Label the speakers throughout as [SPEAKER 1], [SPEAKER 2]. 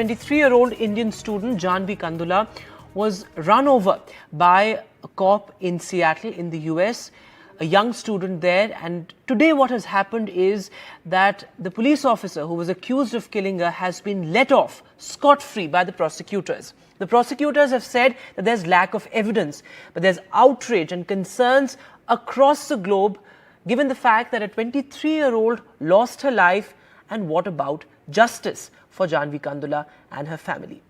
[SPEAKER 1] 23-year-old Indian student Jaahnavi Kandula was run over by a cop in Seattle in the US, a young student there. And today what has happened is that the police officer who was accused of killing her has been let off scot-free by the prosecutors. The prosecutors have said that there's lack of evidence, but there's outrage and concerns across the globe given the fact that a 23-year-old lost her life. And what about justice for Jaahnavi Kandula and her family?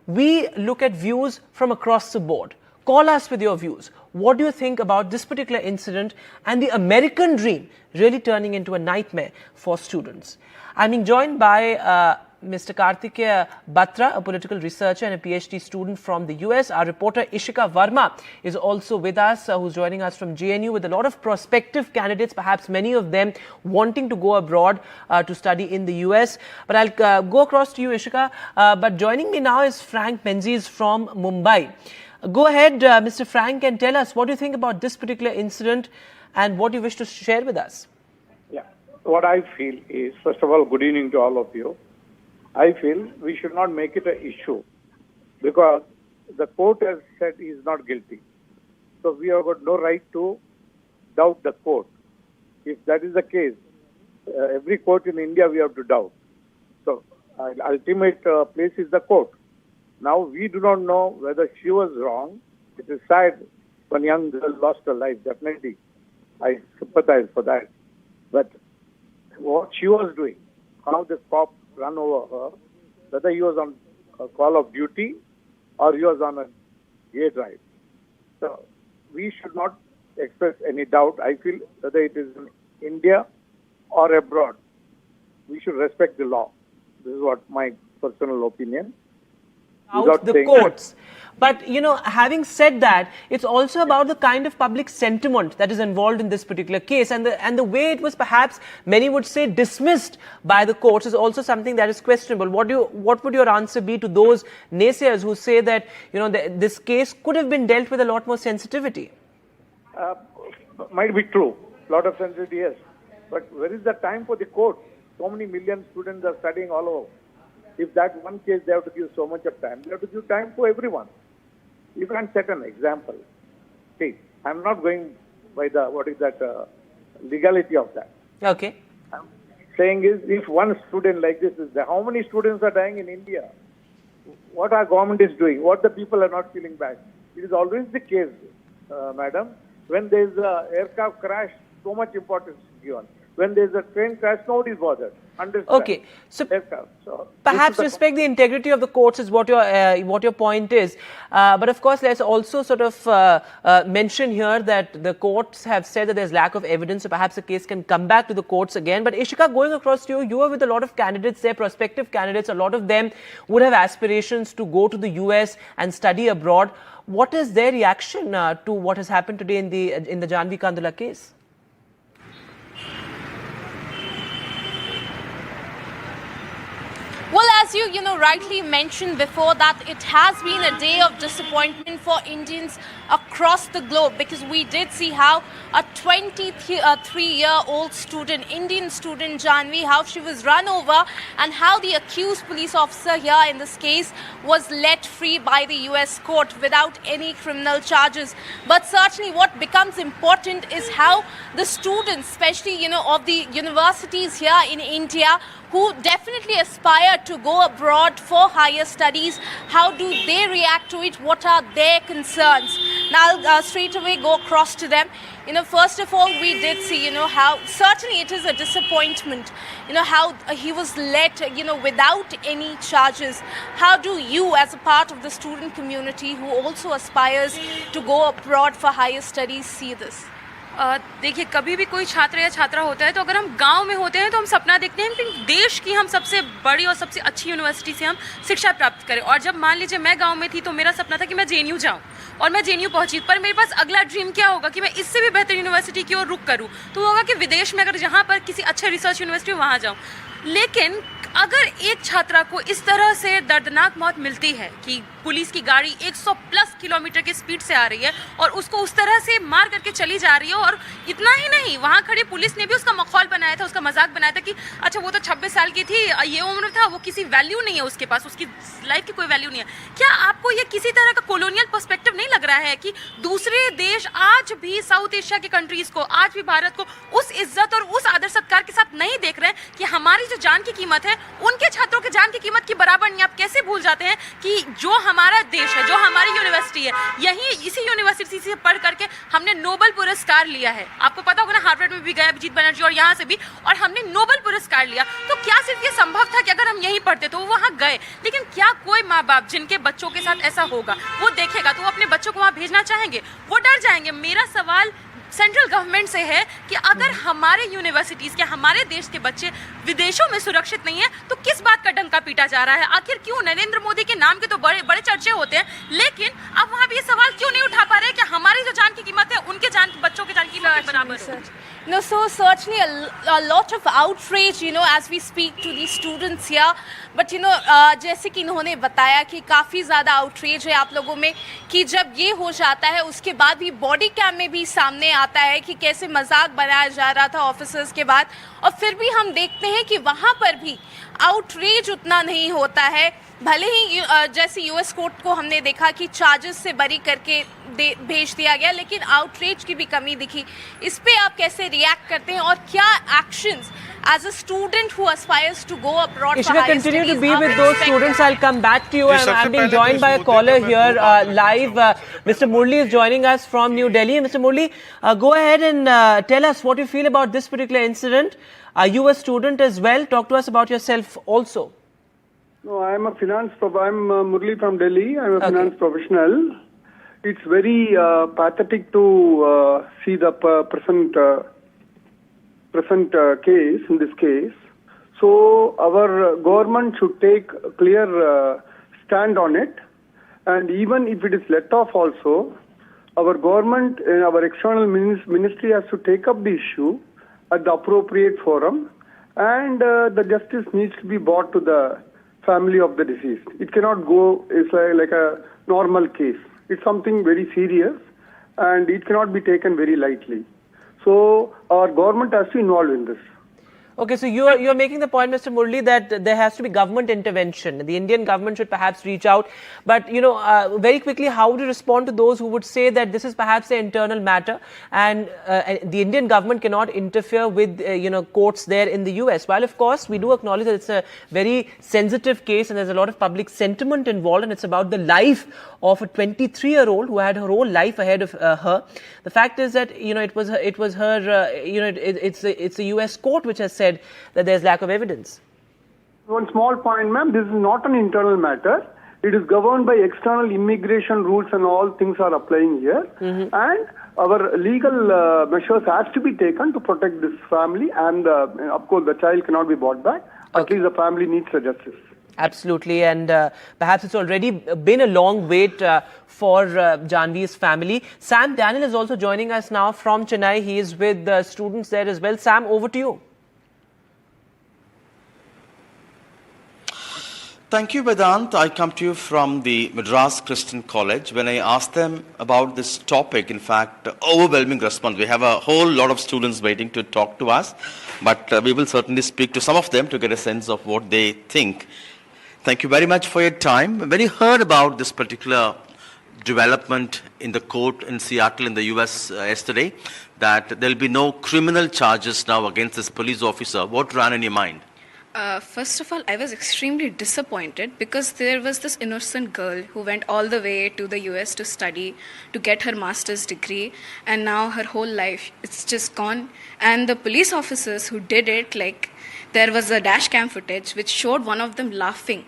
[SPEAKER 1] We look at views from across the board. Call us with your views. What do you think about this particular incident and the American dream really turning into a nightmare for students? I'm being joined by Mr. Karthikeya Batra, a political researcher and a PhD student from the US. Our reporter Ishika Verma is also with us, who's joining us from JNU with a lot of prospective candidates, perhaps many of them wanting to go abroad to study in the US. But I'll go across to you, Ishika. But joining me now is Frank Menzies from Mumbai. Go ahead, Mr. Frank, and tell us what do you think about this particular incident and what you wish to share with us.
[SPEAKER 2] Yeah, what I feel is, first of all, good evening to all of you. I feel we should not make it an issue because the court has said he is not guilty. So we have got no right to doubt the court. If that is the case, every court in India we have to doubt. So ultimate place is the court. Now we do not know whether she was wrong. It is sad when young girl lost her life. Definitely, I sympathize for that. But what she was doing, how the cop run over her, whether he was on a call of duty or he was on a gay drive. So we should not express any doubt. I feel whether it is in India or abroad, we should respect the law. This is what my personal opinion.
[SPEAKER 1] Out the courts. But, you know, having said that, it's also about the kind of public sentiment that is involved in this particular case. And the way it was perhaps, many would say, dismissed by the courts is also something that is questionable. What would your answer be to those naysayers who say that, you know, this case could have been dealt with a lot more sensitivity?
[SPEAKER 2] Might be true. A lot of sensitivity, yes. But where is the time for the court? So many million students are studying all over. If that one case they have to give so much of time, they have to give time for everyone. You can set an example. See, I'm not going by the, legality of that.
[SPEAKER 1] Okay.
[SPEAKER 2] I'm saying is, if one student like this is there, how many students are dying in India? What our government is doing, what the people are not feeling bad. It is always the case, madam. When there is an aircraft crash, so much importance is given. When there is a train crash, nobody is bothered. Understand?
[SPEAKER 1] Okay, so perhaps respect the integrity of the courts is what your point is. But of course, let's also sort of mention here that the courts have said that there's lack of evidence, so perhaps the case can come back to the courts again. But Ishika, going across to you, you are with a lot of candidates there, prospective candidates. A lot of them would have aspirations to go to the US and study abroad. What is their reaction to what has happened today in the Jaahnavi Kandula case?
[SPEAKER 3] Well, as you rightly mentioned before, that it has been a day of disappointment for Indians across the globe, because we did see how a 23-year-old student, Indian student Jaahnavi, how she was run over and how the accused police officer here in this case was let free by the US court without any criminal charges. But certainly what becomes important is how the students, especially of the universities here in India, who definitely aspire to go abroad for higher studies, how do they react to it? What are their concerns? Now, I'll straight away go across to them. First of all, we did see, how certainly it is a disappointment, how he was let, without any charges. How do you, as a part of the student community who also aspires to go abroad for higher studies, see this?
[SPEAKER 4] देखिए, कभी भी कोई छात्र या छात्रा होता है तो अगर हम गांव में होते हैं तो हम सपना देखते हैं कि देश की हम सबसे बड़ी और सबसे अच्छी यूनिवर्सिटी से हम शिक्षा प्राप्त करें। और जब मान लीजिए मैं गांव में थी तो मेरा सपना था कि मैं जेएनयू जाऊं और मैं जेएनयू पहुंची, पर मेरे पास अगला ड्रीम क्या होगा कि मैं इससे भी बेहतर यूनिवर्सिटी की ओर रुख करूं। तो होगा कि विदेश में अगर जहां पर किसी अच्छे रिसर्च यूनिवर्सिटी वहां जाऊं। लेकिन अगर एक छात्रा को इस तरह से दर्दनाक मौत मिलती है कि पुलिस की गाड़ी 100 प्लस किलोमीटर की स्पीड से आ रही है और उसको उस तरह से मार करके चली जा रही है, और इतना ही नहीं, वहाँ खड़ी पुलिस ने भी उसका मखौल बनाया था, उसका मजाक बनाया था कि अच्छा वो तो 26 साल की थी, ये उम्र था, वो किसी वैल्यू नहीं है उसके पास, उसकी लाइफ की कोई वैल्यू नहीं है। क्या आपको ये किसी तरह का कॉलोनियल पर्सपेक्टिव नहीं लग रहा है कि दूसरे देश आज भी साउथ एशिया की कंट्रीज को, आज भी भारत को उस इज्जत और उस आदर सत्कार के साथ नहीं देख रहे हैं कि हमारी जो जान की कीमत है उनके छात्रों के जान की कीमत की बराबर नहीं? आप कैसे भूल जाते हैं कि जो हमारा देश है, जो हमारी यूनिवर्सिटी है, यही इसी यूनिवर्सिटी से पढ़ करके हमने नोबेल पुरस्कार लिया है। आपको पता होगा ना, हार्वर्ड में भी गए अभिजीत बनर्जी और यहाँ से भी, और हमने नोबेल पुरस्कार लिया। तो क्या सिर्फ ये संभव था कि अगर हम यहीं पढ़ते तो वो वहाँ गए? लेकिन क्या कोई माँ बाप जिनके बच्चों के साथ ऐसा होगा वो देखेगा तो वो अपने बच्चों को वहाँ भेजना चाहेंगे? वो डर जाएंगे। मेरा सवाल सेंट्रल गवर्नमेंट से है कि अगर हमारे यूनिवर्सिटीज के, हमारे देश के बच्चे विदेशों में सुरक्षित नहीं है तो किस बात का डंका पीटा जा रहा है? आखिर क्यों? नरेंद्र मोदी के नाम के तो बड़े बड़े चर्चे होते हैं, लेकिन अब वहाँ भी ये सवाल क्यों नहीं उठा पा रहे कि हमारी जो जान की कीमत है उनके जान, बच्चों की जान की कीमत के बराबर हो?
[SPEAKER 3] No, so certainly a lot of outrage, as we speak to these students here. But जैसे कि इन्होंने बताया कि काफ़ी ज़्यादा outrage है आप लोगों में कि जब ये हो जाता है उसके बाद भी बॉडी कैम में भी सामने आता है कि कैसे मजाक बनाया जा रहा था ऑफिसर्स के बाद, और फिर भी हम देखते हैं कि वहाँ पर भी आउटरीच उतना नहीं होता है। भले ही जैसे यूएस कोर्ट को हमने देखा कि चार्जेस से बरी करके भेज दिया गया, लेकिन आउटरीच की भी कमी दिखी। इस पे आप कैसे रिएक्ट करते हैं और क्या actions as a student who aspires to go abroad for higher studies?
[SPEAKER 1] Continue to be with those students. I'll come back to you. I'm being joined by a caller here live. Mr. Murli is joining us from New Delhi. Mr. Murli, go ahead and tell us what you feel about this particular incident. Are you a student as well? Talk to us about yourself also.
[SPEAKER 5] No, I'm I'm Murli from Delhi. I'm a finance professional. It's very pathetic to see the present case, in this case. So our government should take a clear stand on it, and even if it is let off also, our government and our external ministry has to take up the issue at the appropriate forum, and the justice needs to be brought to the family of the deceased. It cannot go, it's like a normal case. It's something very serious, and it cannot be taken very lightly. So our government has to involve in this.
[SPEAKER 1] Okay, so you're making the point, Mr. Murli, that there has to be government intervention. The Indian government should perhaps reach out. But, very quickly, how would you respond to those who would say that this is perhaps an internal matter and the Indian government cannot interfere with, courts there in the US? While, of course, we do acknowledge that it's a very sensitive case and there's a lot of public sentiment involved, and it's about the life of a 23-year-old who had her whole life ahead of her. The fact is that, it's the US court which has said that there's lack of evidence.
[SPEAKER 5] One small point, ma'am, this is not an internal matter. It is governed by external immigration rules, and all things are applying here. And our legal measures have to be taken to protect this family, and of course the child cannot be brought back. At least the family needs a justice.
[SPEAKER 1] Absolutely, and perhaps it's already been a long wait for Jaahnavi's family. Sam Daniel is also joining us now from Chennai. He is with students there as well. Sam, over to you.
[SPEAKER 6] Thank you, Vedant. I come to you from the Madras Christian College. When I asked them about this topic, in fact, overwhelming response. We have a whole lot of students waiting to talk to us, but we will certainly speak to some of them to get a sense of what they think. Thank you very much for your time. When you heard about this particular development in the court in Seattle in the US yesterday, that there will be no criminal charges now against this police officer, what ran in your mind?
[SPEAKER 7] First of all, I was extremely disappointed because there was this innocent girl who went all the way to the US to study, to get her master's degree, and now her whole life, it's just gone. And the police officers who did it, there was a dash cam footage which showed one of them laughing,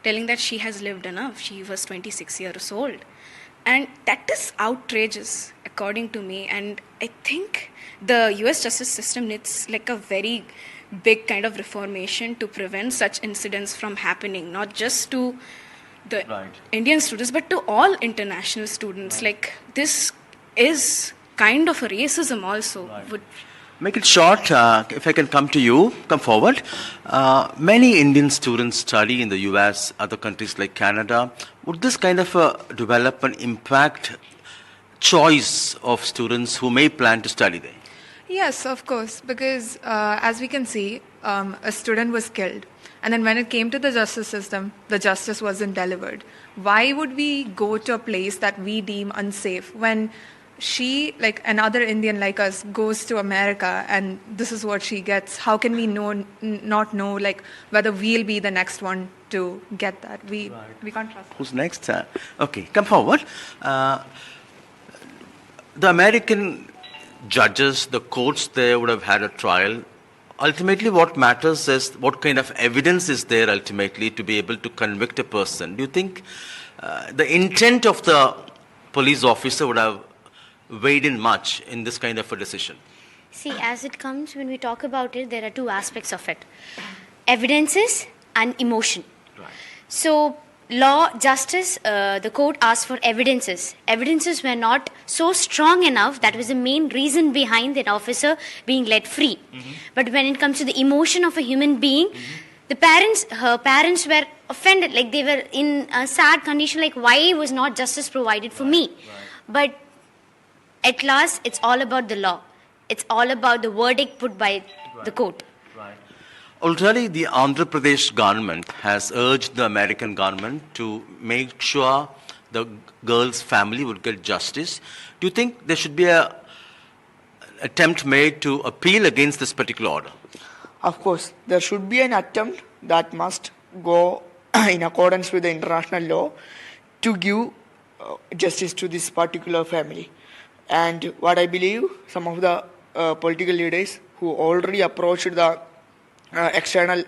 [SPEAKER 7] telling that she has lived enough. She was 26 years old. And that is outrageous, according to me. And I think the US justice system needs a very big kind of reformation to prevent such incidents from happening, not just to the Indian students, but to all international students. This is kind of a racism also.
[SPEAKER 6] Make it short. If I can come to you, come forward. Many Indian students study in the US, other countries like Canada. Would this kind of development impact choice of students who may plan to study there?
[SPEAKER 8] Yes, of course, because as we can see, a student was killed. And then when it came to the justice system, the justice wasn't delivered. Why would we go to a place that we deem unsafe when she, like another Indian like us, goes to America and this is what she gets? How can we not know like whether we'll be the next one to get that? We can't trust.
[SPEAKER 6] Who's next? Okay, come forward. The American judges, the courts there would have had a trial. Ultimately, what matters is what kind of evidence is there ultimately to be able to convict a person. Do you think the intent of the police officer would have weighed in much in this kind of a decision?
[SPEAKER 9] See, as it comes, when we talk about it, there are two aspects of it. Evidences and emotion.
[SPEAKER 6] Right.
[SPEAKER 9] So, law, justice, the court asked for evidences. Evidences were not so strong enough. That was the main reason behind that officer being let free. Mm-hmm. But when it comes to the emotion of a human being, her parents were offended. Like they were in a sad condition, like why was not justice provided for me? Right. But at last, it's all about the law. It's all about the verdict put by the court.
[SPEAKER 6] Right. Already, the Andhra Pradesh government has urged the American government to make sure the girl's family would get justice. Do you think there should be an attempt made to appeal against this particular order?
[SPEAKER 10] Of course, there should be an attempt that must go in accordance with the international law to give justice to this particular family. And what I believe, some of the political leaders who already approached the external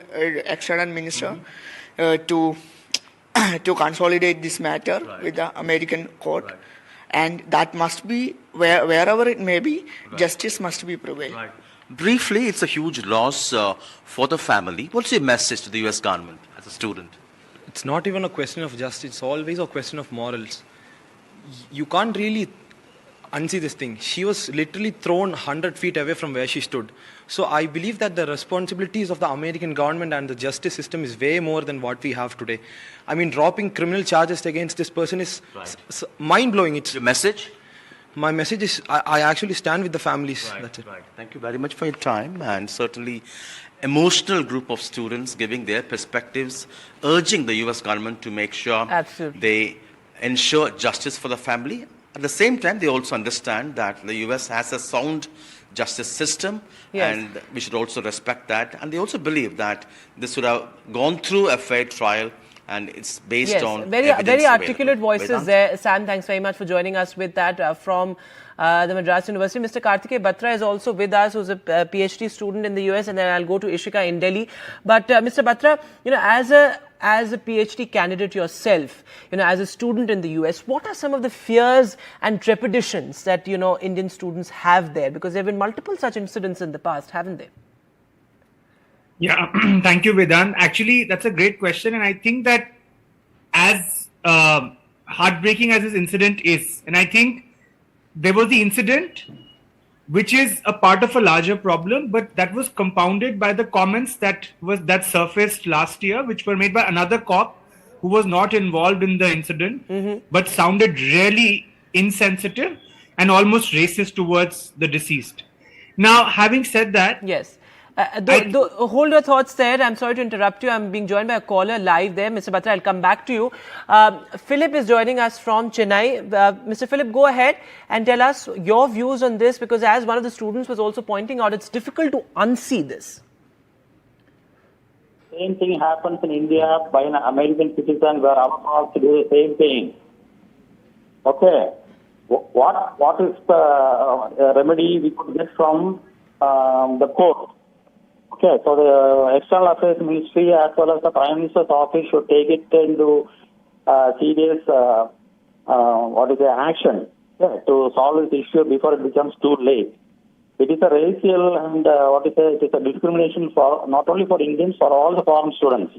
[SPEAKER 10] minister to consolidate this matter with the American court. Right. And that must be, wherever it may be, justice must be prevailed.
[SPEAKER 6] Right. Briefly, it's a huge loss for the family. What's your message to the US government as a student?
[SPEAKER 11] It's not even a question of justice, it's always a question of morals. You can't really unsee this thing. She was literally thrown 100 feet away from where she stood. So I believe that the responsibilities of the American government and the justice system is way more than what we have today. I mean, dropping criminal charges against this person is mind-blowing. It's
[SPEAKER 6] your message?
[SPEAKER 11] My message is, I actually stand with the families.
[SPEAKER 6] Right,
[SPEAKER 11] that's it.
[SPEAKER 6] Right. Thank you very much for your time, and certainly emotional group of students giving their perspectives, urging the US government to make sure they ensure justice for the family. At the same time, they also understand that the US has a sound justice system, and we should also respect that. And they also believe that this would have gone through a fair trial, and it's based on
[SPEAKER 1] very articulate voices there. Sam, thanks very much for joining us with that from the Madras University. Mr. Karthikeya Batra is also with us, who's a PhD student in the US, and then I'll go to Ishika in Delhi. But Mr. Batra, you know, as a PhD candidate yourself, you know, as a student in the US, what are some of the fears and trepidations that, you know, Indian students have there? Because there have been multiple such incidents in the past, haven't there?
[SPEAKER 12] Yeah, thank you, Vedant. Actually, that's a great question. And I think that as heartbreaking as this incident is, and I think there was the incident which is a part of a larger problem, but that was compounded by the comments that surfaced last year, which were made by another cop who was not involved in the incident, but sounded really insensitive and almost racist towards the deceased. Now, having said that,
[SPEAKER 1] yes. Hold your thoughts there. I'm sorry to interrupt you. I'm being joined by a caller live there. Mr. Batra, I'll come back to you. Philip is joining us from Chennai. Mr. Philip, go ahead and tell us your views on this, because as one of the students was also pointing out, it's difficult to unsee this.
[SPEAKER 13] Same thing happens in India by an American citizen where our courts do the same thing. Okay. What is the remedy we could get from the court? Okay, so the External Affairs Ministry as well as the Prime Minister's office should take it into serious action to solve this issue before it becomes too late. It is a racial and it is a discrimination for not only for Indians, for all the foreign students.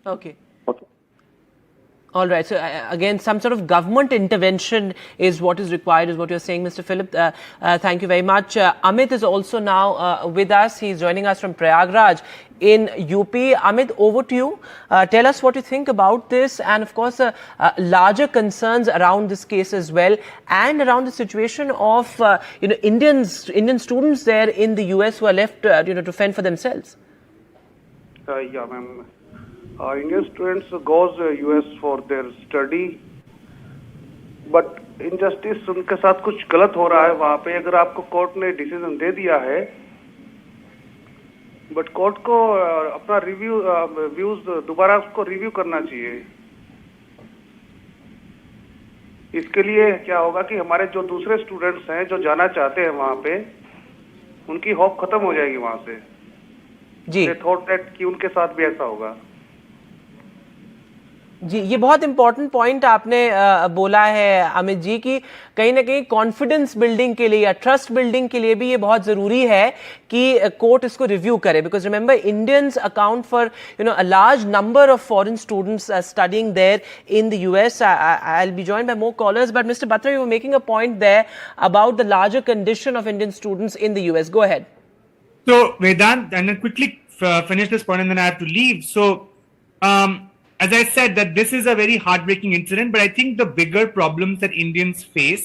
[SPEAKER 1] Okay. All right. So again, some sort of government intervention is what is required, is what you're saying, Mr. Philip. Thank you very much. Amit is also now with us. He's joining us from Prayagraj in UP. Amit, over to you. Tell us what you think about this, and of course, larger concerns around this case as well, and around the situation of Indian students there in the US who are left to fend for themselves.
[SPEAKER 14] Yeah, ma'am. Indian students goes US for their study, but injustice उनके साथ कुछ गलत हो रहा है वहाँ पे. अगर आपको कोर्ट ने डिसीजन दे दिया है, बट कोर्ट को अपना व्यूज दोबारा उसको रिव्यू करना चाहिए. इसके लिए क्या होगा कि हमारे जो दूसरे स्टूडेंट्स हैं जो जाना चाहते हैं वहाँ पे, उनकी होप खत्म हो जाएगी वहाँ से.
[SPEAKER 1] जी.
[SPEAKER 14] थॉट दैट कि उनके साथ भी ऐसा होगा.
[SPEAKER 1] जी, ये बहुत इंपॉर्टेंट पॉइंट आपने बोला है अमित जी, कि कहीं ना कहीं कॉन्फिडेंस बिल्डिंग के लिए या ट्रस्ट बिल्डिंग के लिए भी ये बहुत जरूरी है कि कोर्ट इसको रिव्यू करे. Because remember, Indians account for a large number of foreign students studying there in the US. I will be joined by more callers, but mister Batra, you were making a point there about the larger condition of Indian students in the US. Go ahead.
[SPEAKER 12] So Vedant, and then quickly finish this point and then I have to leave. So as I said, that this is a very heartbreaking incident, but I think the bigger problems that Indians face,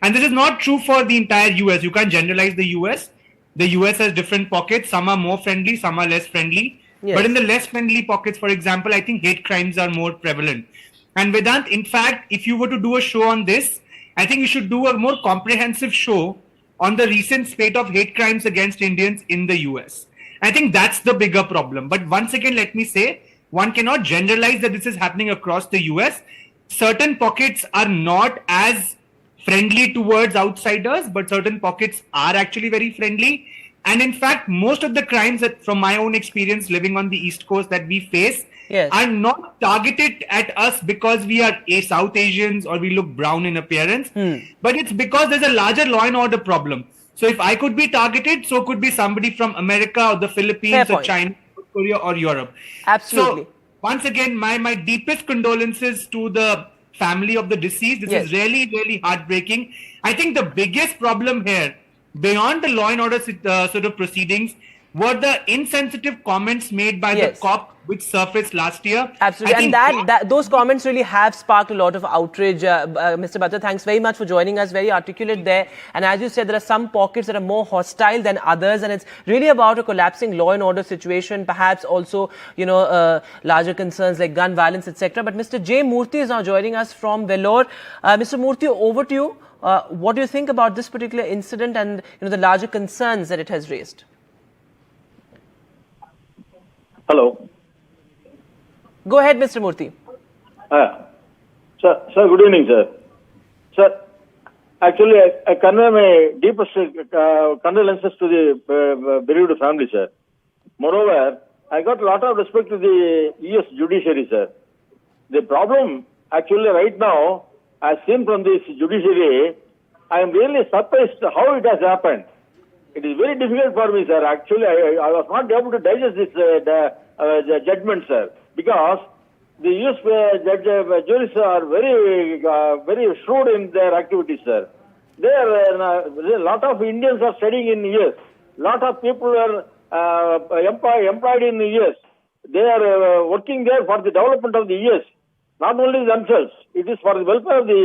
[SPEAKER 12] and this is not true for the entire US, you can't generalize the US. The US has different pockets, some are more friendly, some are less friendly. Yes. But in the less friendly pockets, for example, I think hate crimes are more prevalent. And Vedant, in fact, if you were to do a show on this, I think you should do a more comprehensive show on the recent spate of hate crimes against Indians in the US. I think that's the bigger problem. But once again, let me say, one cannot generalize that this is happening across the US. Certain pockets are not as friendly towards outsiders, but certain pockets are actually very friendly. And in fact, most of the crimes that, from my own experience living on the East Coast, that we face, yes, are not targeted at us because we are South Asians or we look brown in appearance, but it's because there's a larger law and order problem. So if I could be targeted, so could be somebody from America or the Philippines or China, Korea or Europe.
[SPEAKER 1] Absolutely.
[SPEAKER 12] So once again, my deepest condolences to the family of the deceased. This is really, really heartbreaking. I think the biggest problem here, beyond the law and order sort of proceedings, were the insensitive comments made by the cop which surfaced last year.
[SPEAKER 1] Absolutely, and that those comments really have sparked a lot of outrage. Mr. Bhatta, thanks very much for joining us. Very articulate there. And as you said, there are some pockets that are more hostile than others, and it's really about a collapsing law and order situation. Perhaps also, larger concerns like gun violence, etc. But Mr. J. Murthy is now joining us from Vellore. Mr. Murthy, over to you. What do you think about this particular incident and the larger concerns that it has raised?
[SPEAKER 15] Hello.
[SPEAKER 1] Go ahead, Mr. Murthy.
[SPEAKER 15] Sir, good evening, sir. Sir, actually, I convey my deepest condolences to the bereaved family, sir. Moreover, I got a lot of respect to the US judiciary, sir. The problem, actually, right now, as seen from this judiciary, I am really surprised how it has happened. It is very difficult for me, sir. Actually, I was not able to digest this judgment, sir, because the US juries are very shrewd in their activities, sir. A lot of Indians are studying in the US. A lot of people are employed in the US. They are working there for the development of the US. Not only themselves, it is for the welfare of the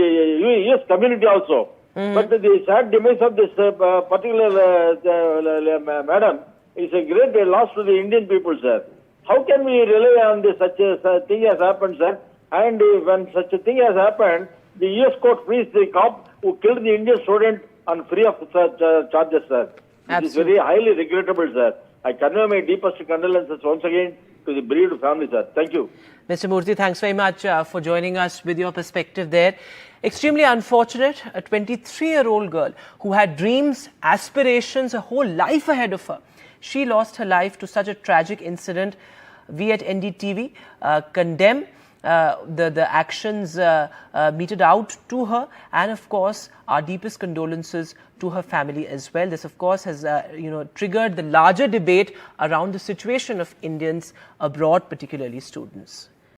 [SPEAKER 15] US community also. But the sad demise of this particular madam is a great loss to the Indian people, sir. How can we rely on this, such a thing has happened, sir? And when such a thing has happened, the US court frees the cop who killed the Indian student on free of such charges, sir. It is very highly regrettable, sir. I convey my deepest condolences once again to the bereaved family, sir. Thank you.
[SPEAKER 1] Mr. Murthy, thanks very much for joining us with your perspective there. Extremely unfortunate, a 23-year-old girl who had dreams, aspirations, a whole life ahead of her. She lost her life to such a tragic incident. We at NDTV condemn the actions meted out to her, and of course our deepest condolences to her family as well. This of course has triggered the larger debate around the situation of Indians abroad, particularly students.